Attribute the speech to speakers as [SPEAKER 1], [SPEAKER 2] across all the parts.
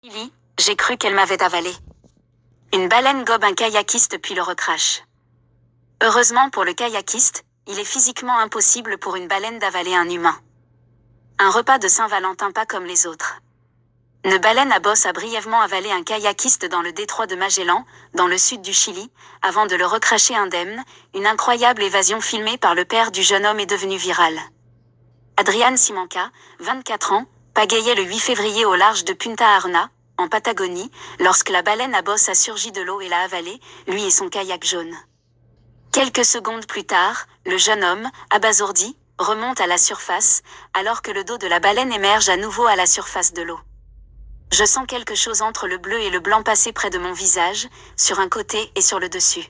[SPEAKER 1] Chili, j'ai cru qu'elle m'avait avalé. Une baleine gobe un kayakiste puis le recrache. Heureusement pour le kayakiste, il est physiquement impossible pour une baleine d'avaler un humain. Un repas de Saint-Valentin pas comme les autres. Une baleine à bosse a brièvement avalé un kayakiste dans le détroit de Magellan, dans le sud du Chili, avant de le recracher indemne. Une incroyable évasion filmée par le père du jeune homme est devenue virale. Adrián Simanca, 24 ans, pagayait le 8 février au large de Punta Arna, en Patagonie, lorsque la baleine à bosse a surgi de l'eau et l'a avalé, lui et son kayak jaune. Quelques secondes plus tard, le jeune homme, abasourdi, remonte à la surface, alors que le dos de la baleine émerge à nouveau à la surface de l'eau. Je sens quelque chose entre le bleu et le blanc passer près de mon visage, sur un côté et sur le dessus.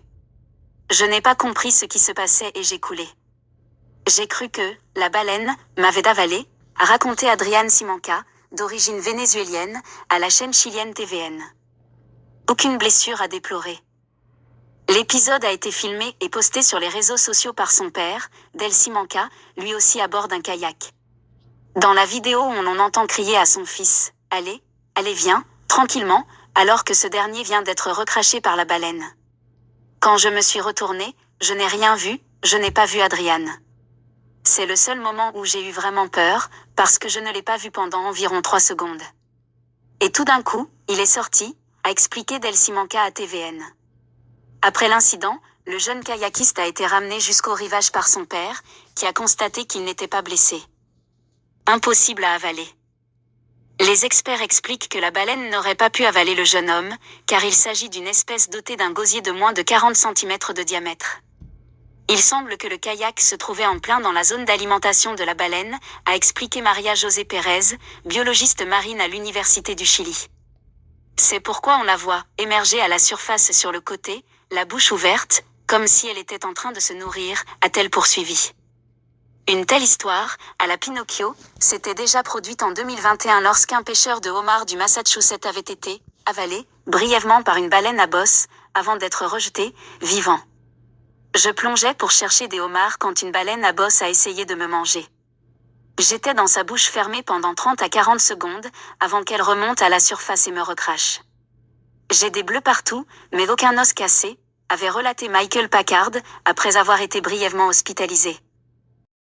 [SPEAKER 1] Je n'ai pas compris ce qui se passait et j'ai coulé. J'ai cru que la baleine m'avait avalé, a raconté Adrián Simanca, d'origine vénézuélienne, à la chaîne chilienne TVN. Aucune blessure à déplorer. L'épisode a été filmé et posté sur les réseaux sociaux par son père, Del Simanca, lui aussi à bord d'un kayak. Dans la vidéo, on en entend crier à son fils « Allez, allez viens », tranquillement, alors que ce dernier vient d'être recraché par la baleine. Quand je me suis retournée, je n'ai rien vu, je n'ai pas vu Adrián. C'est le seul moment où j'ai eu vraiment peur, parce que je ne l'ai pas vu pendant environ 3 secondes. Et tout d'un coup, il est sorti, a expliqué Del Simanca à TVN. Après l'incident, le jeune kayakiste a été ramené jusqu'au rivage par son père, qui a constaté qu'il n'était pas blessé. Impossible à avaler. Les experts expliquent que la baleine n'aurait pas pu avaler le jeune homme, car il s'agit d'une espèce dotée d'un gosier de moins de 40 cm de diamètre. Il semble que le kayak se trouvait en plein dans la zone d'alimentation de la baleine, a expliqué Maria José Pérez, biologiste marine à l'Université du Chili. C'est pourquoi on la voit émerger à la surface sur le côté, la bouche ouverte, comme si elle était en train de se nourrir, a-t-elle poursuivi. Une telle histoire, à la Pinocchio, s'était déjà produite en 2021 lorsqu'un pêcheur de homards du Massachusetts avait été avalé, brièvement par une baleine à bosse, avant d'être rejeté, vivant. Je plongeais pour chercher des homards quand une baleine à bosse a essayé de me manger. J'étais dans sa bouche fermée pendant 30 à 40 secondes, avant qu'elle remonte à la surface et me recrache. J'ai des bleus partout, mais aucun os cassé, avait relaté Michael Packard, après avoir été brièvement hospitalisé.